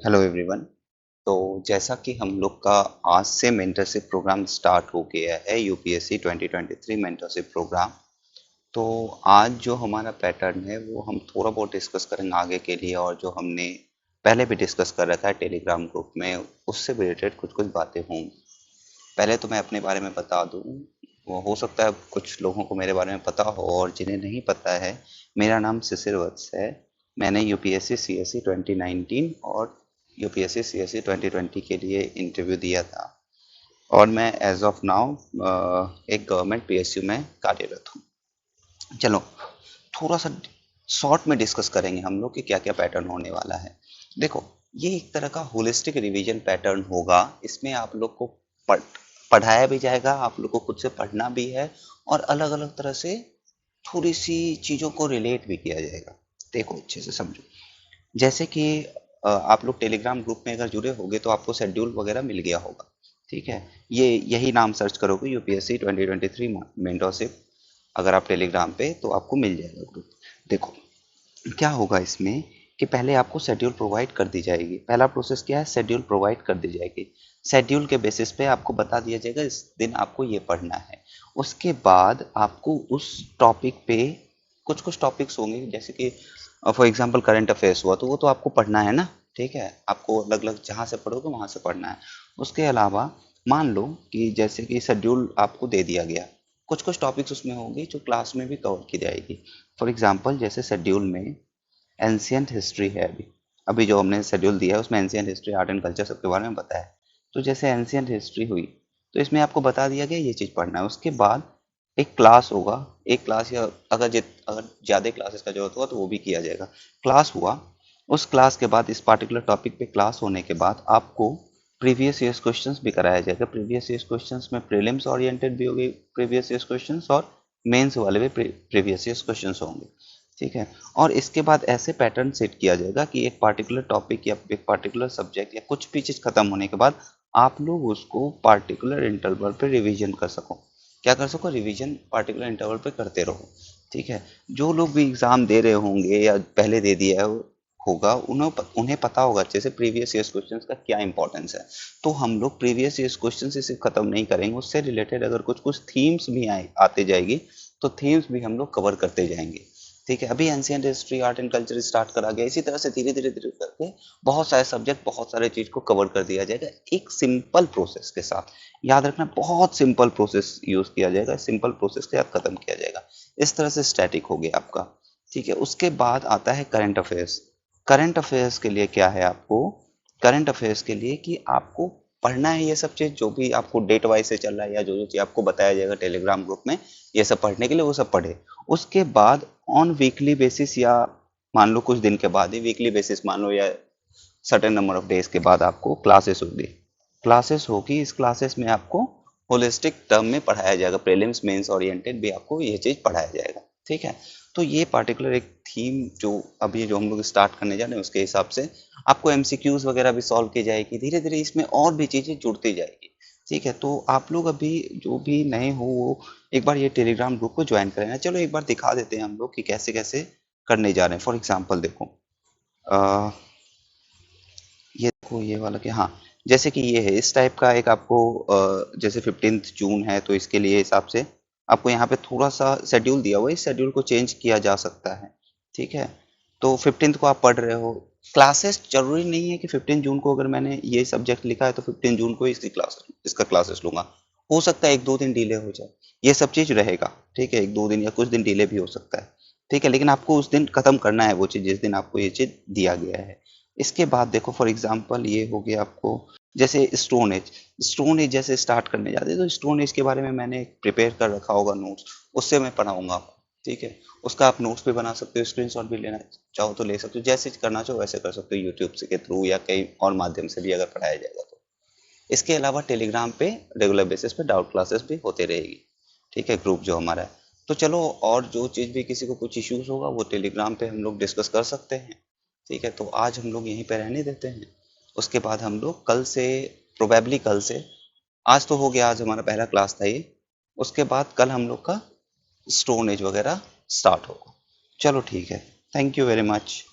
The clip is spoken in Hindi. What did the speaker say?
Hello everyone. तो जैसा कि हम लोग का आज से मेंटरशिप प्रोग्राम स्टार्ट हो गया है, यूपीएससी 2023 मेंटरशिप प्रोग्राम। तो आज जो हमारा पैटर्न है वो हम थोड़ा बहुत डिस्कस करेंगे आगे के लिए, और जो हमने पहले भी डिस्कस कर रखा है टेलीग्राम ग्रुप में उससे रिलेटेड कुछ कुछ बातें होंगी। पहले तो मैं अपने बारे में बता दूं, वो हो सकता है कुछ लोगों को मेरे बारे में पता हो और जिन्हें नहीं पता है, मेरा नाम शिशिर वत्स है। मैंने यूपीएससी सीएससी 2019 और यूपीएससी सीएससी 2020 के लिए इंटरव्यू दिया था, और मैं एज ऑफ नाउ एक गवर्नमेंट पीएसयू में कार्यरत हूँ। चलो थोड़ा सा शॉर्ट में डिस्कस करेंगे हम लोग कि क्या क्या पैटर्न होने वाला है। देखो, ये एक तरह का होलिस्टिक रिवीजन पैटर्न होगा। इसमें आप लोग को पढ़ पढ़ाया भी जाएगा, आप लोग को खुद से पढ़ना भी है, और अलग अलग तरह से थोड़ी सी चीज़ों को रिलेट भी किया जाएगा। देखो अच्छे से समझो। जैसे कि आप लोग टेलीग्राम ग्रुप में अगर जुड़े होंगे तो आपको शेड्यूल वगैरह मिल गया होगा। ठीक है, ये यही नाम सर्च करोगे यूपीएससी 2023 मेंटरशिप, अगर आप टेलीग्राम पे, तो आपको मिल जाएगा ग्रुप। देखो क्या होगा इसमें कि पहले आपको शेड्यूल प्रोवाइड कर दी जाएगी। पहला प्रोसेस क्या है, शेड्यूल प्रोवाइड कर दी जाएगी। शेड्यूल के बेसिस पे आपको बता दिया जाएगा इस दिन आपको ये पढ़ना है। उसके बाद आपको उस टॉपिक पे कुछ कुछ टॉपिक्स होंगे, जैसे कि फॉर एग्जांपल करंट अफेयर्स हुआ तो वो तो आपको पढ़ना है ना। ठीक है, आपको अलग अलग जहाँ से पढ़ोगे वहाँ से पढ़ना है। उसके अलावा मान लो कि जैसे कि शेड्यूल आपको दे दिया गया, कुछ कुछ टॉपिक्स उसमें होंगे जो क्लास में भी कवर की जाएगी। फॉर एग्जांपल जैसे शेड्यूल में एंशियंट हिस्ट्री है। अभी अभी जो हमने शेड्यूल दिया है उसमें ancient history, art and culture सबके बारे में बताया है। तो जैसे एंशियंट हिस्ट्री हुई तो इसमें आपको बता दिया गया ये चीज़ पढ़ना है। उसके बाद एक क्लास होगा, एक क्लास, या अगर ज़्यादा क्लासेस का जरूरत होगा तो वो भी किया जाएगा। क्लास हुआ, उस क्लास के बाद इस पार्टिकुलर टॉपिक पे क्लास होने के बाद आपको प्रीवियस ईयर्स क्वेश्चंस भी कराया जाएगा। प्रीवियस ईयर्स क्वेश्चंस में प्रीलिम्स ओरिएंटेड भी होगी प्रीवियस ईयर्स क्वेश्चंस, और मेंस वाले भी प्रीवियस ईयर्स क्वेश्चंस होंगे। ठीक है, और इसके बाद ऐसे पैटर्न सेट किया जाएगा कि एक पार्टिकुलर टॉपिक या एक पार्टिकुलर सब्जेक्ट या कुछ भी चीज़ खत्म होने के बाद आप लोग उसको पार्टिकुलर इंटरवल पे रिवीजन कर सको। क्या कर सको, रिवीजन पार्टिकुलर इंटरवल पे करते रहो। ठीक है, जो लोग भी एग्जाम दे रहे होंगे या पहले दे दिया होगा, उन्हें पता होगा अच्छे से प्रीवियस ईयर्स क्वेश्चंस का क्या इंपॉर्टेंस है। तो हम लोग प्रीवियस ईयर्स क्वेश्चन से सिर्फ खत्म नहीं करेंगे, उससे रिलेटेड अगर कुछ कुछ थीम्स भी आते जाएगी तो थीम्स भी हम लोग कवर करते जाएंगे। ठीक है, अभी ancient history, art and culture start करा गया, इसी तरह से धीरे धीरे धीरे करके बहुत सारे सब्जेक्ट, बहुत सारे चीज को कवर कर दिया जाएगा एक सिंपल प्रोसेस के साथ। याद रखना, बहुत सिंपल प्रोसेस यूज किया जाएगा, सिंपल प्रोसेस के साथ खत्म किया जाएगा। इस तरह से स्टैटिक हो गया आपका। ठीक है, उसके बाद आता है करंट अफेयर्स। करंट अफेयर्स के लिए क्या है आपको, करंट अफेयर्स के लिए कि आपको पढ़ना है ये सब चीज, जो भी आपको डेट वाइज से चल रहा है या जो जो चीज आपको बताया जाएगा टेलीग्राम ग्रुप में, ये सब पढ़ने के लिए वो सब पढ़े। उसके बाद ऑन वीकली बेसिस, या मान लो कुछ दिन के बाद ही, वीकली बेसिस मान लो, या सर्टेन नंबर ऑफ डेज के बाद आपको क्लासेस होगी। क्लासेस होगी, इस क्लासेस में आपको होलिस्टिक टर्म में पढ़ाया जाएगा, प्रीलिम्स मेंस ओरिएंटेड भी आपको ये चीज पढ़ाया जाएगा। ठीक है, तो ये पार्टिकुलर एक थीम जो अभी जो हम लोग स्टार्ट करने जा रहे हैं उसके हिसाब से आपको एमसीक्यूज वगैरह भी सॉल्व की जाएगी। धीरे धीरे इसमें और भी चीजें जुड़ती जाएगी। ठीक है, तो आप लोग अभी जो भी नए हो वो एक बार ये टेलीग्राम ग्रुप को ज्वाइन करें। चलो एक बार दिखा देते हैं हम लोग कि कैसे कैसे करने जा रहे हैं। फॉर एग्जाम्पल देखो, ये देखो ये वाला, कि हाँ, जैसे कि ये है इस टाइप का एक आपको जैसे 15 जून है तो इसके लिए हिसाब से आपको यहाँ पे थोड़ा सा शेड्यूल दिया हुआ है, इस शेड्यूल को चेंज किया जा सकता है। ठीक है, तो 15 को आप पढ़ रहे हो, क्लासेस जरूरी नहीं है कि 15 जून को अगर मैंने ये सब्जेक्ट लिखा है तो 15 जून को इसका क्लासेस लूंगा। हो सकता है एक दो दिन डिले हो जाए, ये सब चीज रहेगा। ठीक है, एक दो दिन या कुछ दिन डिले भी हो सकता है। ठीक है, लेकिन आपको उस दिन खत्म करना है वो चीज जिस दिन आपको ये चीज दिया गया है। इसके बाद देखो फॉर एग्जांपल ये हो गया आपको, जैसे स्टोन एज जैसे स्टार्ट करने जाते हैं तो स्टोन एज के बारे में मैंने प्रिपेयर कर रखा होगा नोट्स, उससे मैं पढ़ाऊंगा आपको। ठीक है, उसका आप नोट्स भी बना सकते हो, स्क्रीनशॉट भी लेना चाहो तो ले सकते हो, जैसे करना चाहो वैसे कर सकते हो, यूट्यूब से के थ्रू या कई और माध्यम से भी अगर पढ़ाया जाएगा तो। इसके अलावा टेलीग्राम पे रेगुलर बेसिस पे डाउट क्लासेस भी होते रहेगी। ठीक है, ग्रुप जो हमारा है। तो चलो, और जो चीज़ भी किसी को कुछ इश्यूज होगा वो टेलीग्राम पे हम लोग डिस्कस कर सकते हैं। ठीक है, तो आज हम लोग यहीं पे रहने देते हैं। उसके बाद हम लोग कल से, प्रोबेबली कल से, आज तो हो गया, आज हमारा पहला क्लास था ये, उसके बाद कल हम लोग का स्टोन एज वगैरह स्टार्ट होगा। चलो ठीक है, थैंक यू वेरी मच।